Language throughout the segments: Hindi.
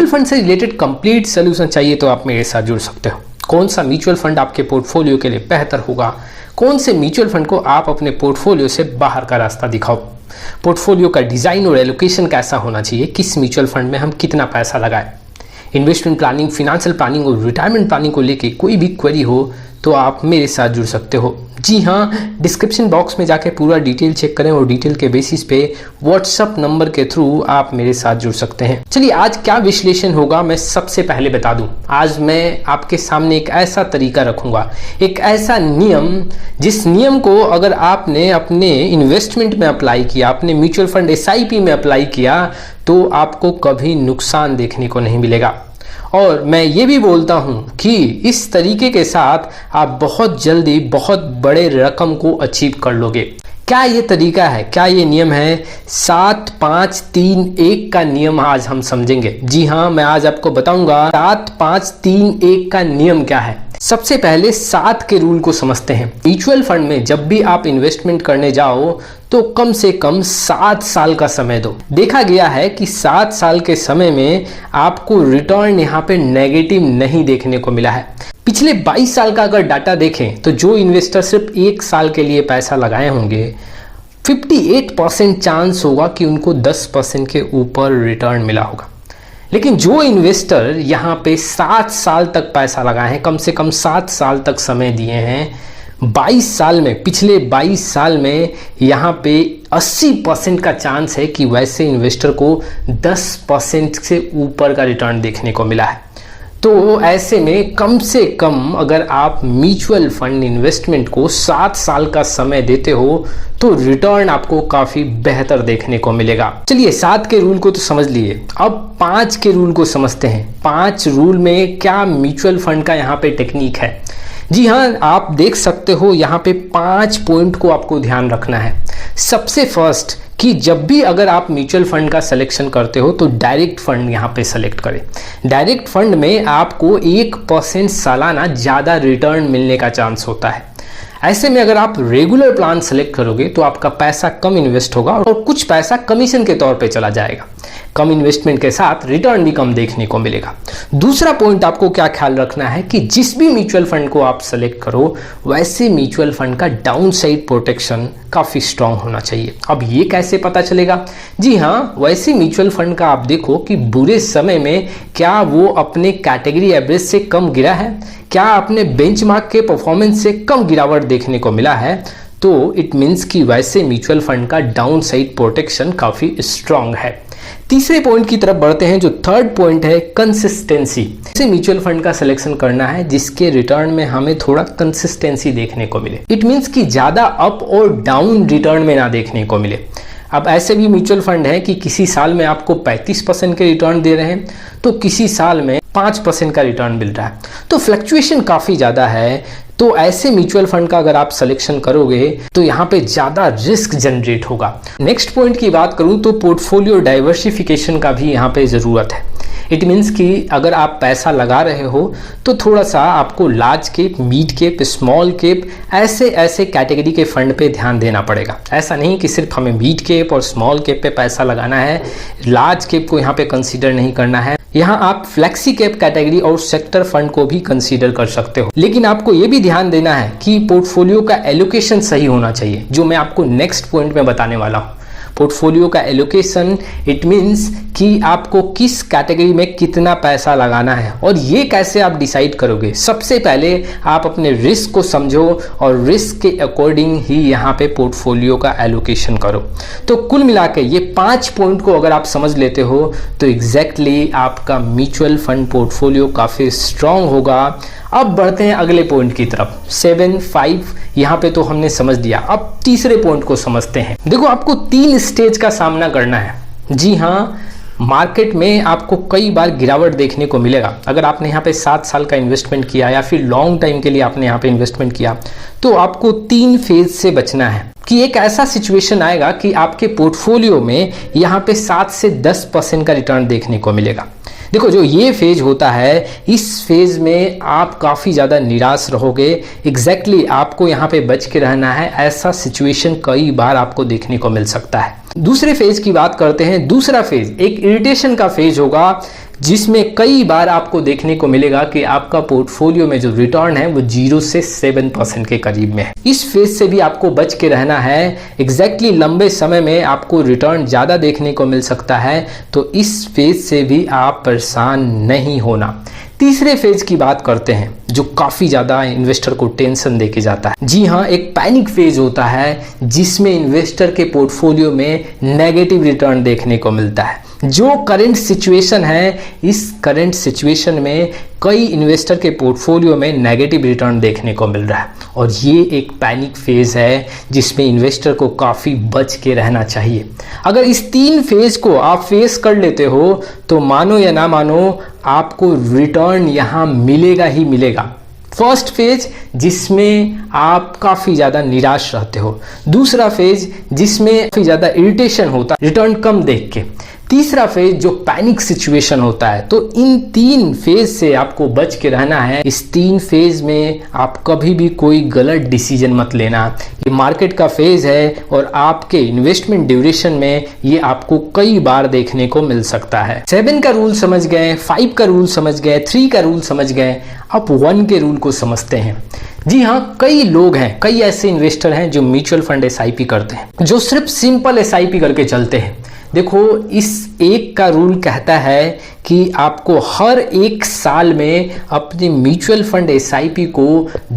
म्यूचुअल फंड से रिलेटेड कंप्लीट सोल्यूशन चाहिए तो आप मेरे साथ जुड़ सकते हो। कौन सा म्यूचुअल फंड आपके पोर्टफोलियो के लिए बेहतर होगा, कौन से म्यूचुअल फंड को आप अपने पोर्टफोलियो से बाहर का रास्ता दिखाओ, पोर्टफोलियो का डिजाइन और एलोकेशन कैसा होना चाहिए, किस म्यूचुअल फंड में हम कितना पैसा लगाएं, इन्वेस्टमेंट प्लानिंग, फाइनेंशियल प्लानिंग और रिटायरमेंट प्लानिंग को लेके कोई भी क्वेरी हो तो आप मेरे साथ जुड़ सकते हो। जी हाँ, डिस्क्रिप्शन बॉक्स में जाके पूरा डिटेल चेक करें और डिटेल के बेसिस पे व्हाट्सएप नंबर के थ्रू आप मेरे साथ जुड़ सकते हैं। चलिए आज क्या विश्लेषण होगा मैं सबसे पहले बता दूं। आज मैं आपके सामने एक ऐसा तरीका रखूंगा, एक ऐसा नियम, जिस नियम को अगर आपने अपने इन्वेस्टमेंट में अप्लाई किया, अपने म्यूचुअल फंड SIP में अप्लाई किया तो आपको कभी नुकसान देखने को नहीं मिलेगा। और मैं ये भी बोलता हूं कि इस तरीके के साथ आप बहुत जल्दी बहुत बड़े रकम को अचीव कर लोगे। क्या ये तरीका है, क्या ये नियम है? 7 5 3 1 का नियम आज हम समझेंगे। जी हाँ, मैं आज आपको बताऊंगा 7 5 3 1 का नियम क्या है। सबसे पहले 7 के रूल को समझते हैं। म्यूचुअल फंड में जब भी आप इन्वेस्टमेंट करने जाओ तो कम से कम 7 साल का समय दो। देखा गया है कि 7 साल के समय में आपको रिटर्न यहाँ पे नेगेटिव नहीं देखने को मिला है। पिछले 22 साल का अगर डाटा देखें तो जो इन्वेस्टर सिर्फ 1 साल के लिए पैसा लगाए होंगे 58% चांस होगा कि उनको 10% के ऊपर रिटर्न मिला होगा। लेकिन जो इन्वेस्टर यहाँ पे 7 साल तक पैसा लगाए हैं, कम से कम 7 साल तक समय दिए हैं, 22 साल में, पिछले 22 साल में यहाँ पे 80% का चांस है कि वैसे इन्वेस्टर को 10% से ऊपर का रिटर्न देखने को मिला है। तो ऐसे में कम से कम अगर आप म्यूचुअल फंड इन्वेस्टमेंट को 7 साल का समय देते हो तो रिटर्न आपको काफी बेहतर देखने को मिलेगा। चलिए 7 के रूल को तो समझ लिए, अब 5 के रूल को समझते हैं। 5 रूल में क्या म्यूचुअल फंड का यहाँ पे टेक्निक है। जी हाँ, आप देख सकते हो यहाँ पे 5 पॉइंट को आपको ध्यान रखना है। सबसे फर्स्ट कि जब भी अगर आप म्यूचुअल फंड का सिलेक्शन करते हो तो डायरेक्ट फंड यहाँ पे सेलेक्ट करें। डायरेक्ट फंड में आपको 1% सालाना ज़्यादा रिटर्न मिलने का चांस होता है। ऐसे में अगर आप रेगुलर प्लान सेलेक्ट करोगे तो आपका पैसा कम इन्वेस्ट होगा और कुछ पैसा कमीशन के तौर पे चला जाएगा। कम इन्वेस्टमेंट के साथ रिटर्न भी कम देखने को मिलेगा। दूसरा पॉइंट आपको क्या ख्याल रखना है कि जिस भी म्यूचुअल फंड को आप सेलेक्ट करो वैसे म्यूचुअल फंड का डाउन साइड प्रोटेक्शन काफी स्ट्रांग होना चाहिए। अब ये कैसे पता चलेगा? जी हाँ, वैसे म्यूचुअल फंड का आप देखो कि बुरे समय में क्या वो अपने कैटेगरी एवरेज से कम गिरा है, क्या अपने बेंचमार्क के परफॉर्मेंस से कम गिरावट देखने को मिला है, तो इट मीन्स कि वैसे म्यूचुअल फंड का डाउन साइड प्रोटेक्शन काफी स्ट्रांग है। तीसरे पॉइंट की तरफ बढ़ते हैं, जो थर्ड पॉइंट है कंसिस्टेंसी। ऐसे म्यूचुअल फंड का सिलेक्शन करना है जिसके रिटर्न में हमें थोड़ा कंसिस्टेंसी देखने को मिले। इट मीन्स कि ज्यादा अप और डाउन रिटर्न में ना देखने को मिले। अब ऐसे भी म्यूचुअल फंड है कि किसी साल में आपको 35% के रिटर्न दे रहे हैं तो किसी साल में 5% का रिटर्न मिल रहा है, तो फ्लक्चुएशन काफी ज्यादा है। तो ऐसे म्यूचुअल फंड का अगर आप सिलेक्शन करोगे तो यहाँ पे ज्यादा रिस्क जनरेट होगा। नेक्स्ट पॉइंट की बात करूं तो पोर्टफोलियो डाइवर्सिफिकेशन का भी यहाँ पे जरूरत है। इट मीन्स कि अगर आप पैसा लगा रहे हो तो थोड़ा सा आपको large cap, mid cap, small cap ऐसे कैटेगरी के फंड पे ध्यान देना पड़ेगा। ऐसा नहीं कि सिर्फ हमें मिड कैप और स्मॉल कैप पे पैसा लगाना है, लार्ज कैप को यहाँ पे कंसीडर नहीं करना है। यहाँ आप फ्लेक्सी कैप कैटेगरी और सेक्टर फंड को भी कंसीडर कर सकते हो। लेकिन आपको ये भी ध्यान देना है कि पोर्टफोलियो का एलोकेशन सही होना चाहिए, जो मैं आपको नेक्स्ट पॉइंट में बताने वाला हूँ। पोर्टफोलियो का एलोकेशन इट मीन्स कि आपको किस कैटेगरी में कितना पैसा लगाना है। और ये कैसे आप डिसाइड करोगे? सबसे पहले आप अपने रिस्क को समझो और रिस्क के अकॉर्डिंग ही यहाँ पे पोर्टफोलियो का एलोकेशन करो। तो कुल मिला के ये 5 पॉइंट को अगर आप समझ लेते हो तो एग्जैक्टली आपका म्यूचुअल फंड पोर्टफोलियो काफी स्ट्रांग होगा। अब बढ़ते हैं अगले पॉइंट की तरफ। 7 5 यहाँ पे तो हमने समझ लिया। अब तीसरे पॉइंट को समझते हैं। देखो, आपको 3 स्टेज का सामना करना है। जी हाँ, मार्केट में आपको कई बार गिरावट देखने को मिलेगा। अगर आपने यहाँ पे 7 साल का इन्वेस्टमेंट किया या फिर लॉन्ग टाइम के लिए आपने यहाँ पे इन्वेस्टमेंट किया तो आपको 3 फेज से बचना है कि एक ऐसा सिचुएशन आएगा कि आपके पोर्टफोलियो में यहाँ पे 7 से 10% का रिटर्न देखने को मिलेगा। देखो, जो ये फेज होता है, इस फेज में आप काफ़ी ज़्यादा निराश रहोगे। एग्जैक्टली आपको यहाँ पे बच के रहना है। ऐसा सिचुएशन कई बार आपको देखने को मिल सकता है। दूसरे फेज की बात करते हैं। दूसरा फेज एक इरिटेशन का फेज होगा जिसमें कई बार आपको देखने को मिलेगा कि आपका पोर्टफोलियो में जो रिटर्न है वो 0 से 7% के करीब में है। इस फेज से भी आपको बच के रहना है। एग्जैक्टली लंबे समय में आपको रिटर्न ज़्यादा देखने को मिल सकता है, तो इस फेज से भी आप परेशान नहीं होना। तीसरे फेज की बात करते हैं जो काफ़ी ज़्यादा इन्वेस्टर को टेंशन देके जाता है। जी हाँ, एक पैनिक फेज होता है जिसमें इन्वेस्टर के पोर्टफोलियो में नेगेटिव रिटर्न देखने को मिलता है। जो करंट सिचुएशन है, इस करंट सिचुएशन में कई इन्वेस्टर के पोर्टफोलियो में नेगेटिव रिटर्न देखने को मिल रहा है और ये एक पैनिक फेज है जिसमें इन्वेस्टर को काफ़ी बच के रहना चाहिए। अगर इस 3 फेज को आप फेस कर लेते हो तो मानो या ना मानो आपको रिटर्न यहाँ मिलेगा ही मिलेगा। फर्स्ट फेज जिसमें आप काफ़ी ज़्यादा निराश रहते हो, दूसरा फेज जिसमें काफ़ी ज़्यादा इरिटेशन होता है रिटर्न कम देख के, तीसरा फेज जो पैनिक सिचुएशन होता है। तो इन 3 फेज से आपको बच के रहना है। इस 3 फेज में आप कभी भी कोई गलत डिसीजन मत लेना। ये मार्केट का फेज है और आपके इन्वेस्टमेंट ड्यूरेशन में ये आपको कई बार देखने को मिल सकता है। 7 का रूल समझ गए, 5 का रूल समझ गए, 3 का रूल समझ गए, अब 1 के रूल को समझते हैं। जी हाँ, कई लोग हैं, कई ऐसे इन्वेस्टर हैं जो म्यूचुअल फंड SIP करते हैं, जो सिर्फ सिंपल SIP करके चलते हैं। देखो, इस 1 का रूल कहता है कि आपको हर 1 साल में अपने म्यूचुअल फंड SIP को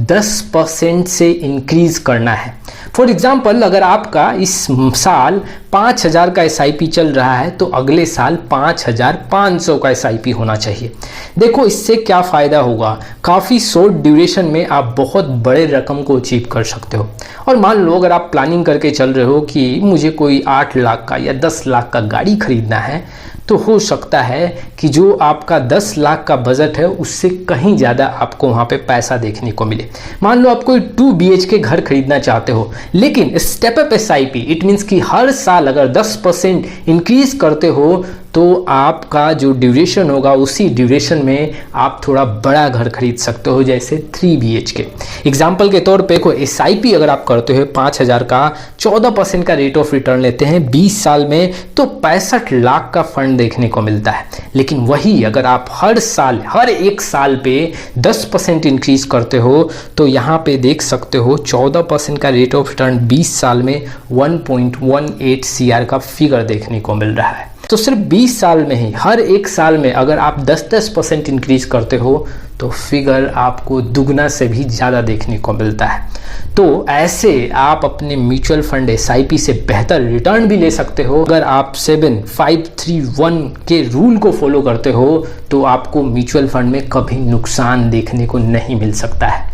10% से इंक्रीज करना है। फॉर एग्जाम्पल, अगर आपका इस साल 5,000 का SIP चल रहा है तो अगले साल 5,500 का SIP होना चाहिए। देखो, इससे क्या फ़ायदा होगा, काफ़ी शॉर्ट ड्यूरेशन में आप बहुत बड़े रकम को अचीव कर सकते हो। और मान लो अगर आप प्लानिंग करके चल रहे हो कि मुझे कोई 8 लाख का या 10 लाख का गाड़ी खरीदना है, तो हो सकता है कि जो आपका 10 लाख का बजट है उससे कहीं ज़्यादा आपको वहाँ पे पैसा देखने को मिले। मान लो आप कोई 2 BHK घर खरीदना चाहते हो, लेकिन step up SIP it means कि हर साल अगर 10% इंक्रीज करते हो तो आपका जो ड्यूरेशन होगा उसी ड्यूरेशन में आप थोड़ा बड़ा घर खरीद सकते हो, जैसे 3 BHK। एग्जाम्पल के तौर पे देखो, SIP अगर आप करते हो 5,000 का, 14% का रेट ऑफ रिटर्न लेते हैं 20 साल में, तो 65 लाख का फंड देखने को मिलता है। लेकिन वही अगर आप हर साल हर 1 साल पे 10% इंक्रीज करते हो तो यहाँ पे देख सकते हो 14% का रेट ऑफ रिटर्न 20 साल में 1.18 CR का फिगर देखने को मिल रहा है। तो सिर्फ 20 साल में ही हर 1 साल में अगर आप 10% इंक्रीज करते हो तो फिगर आपको दुगना से भी ज़्यादा देखने को मिलता है। तो ऐसे आप अपने म्यूचुअल फंड SIP से बेहतर रिटर्न भी ले सकते हो। अगर आप 7, 5, 3, 1 के रूल को फॉलो करते हो तो आपको म्यूचुअल फंड में कभी नुकसान देखने को नहीं मिल सकता है।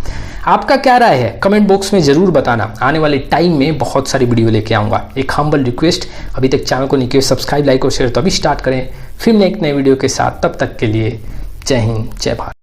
आपका क्या राय है कमेंट बॉक्स में ज़रूर बताना। आने वाले टाइम में बहुत सारी वीडियो लेके आऊँगा। एक हम्बल रिक्वेस्ट, अभी तक चैनल को नहीं किया सब्सक्राइब, लाइक और शेयर तो अभी स्टार्ट करें। फिर एक नए वीडियो के साथ, तब तक के लिए जय हिंद, जय भारत।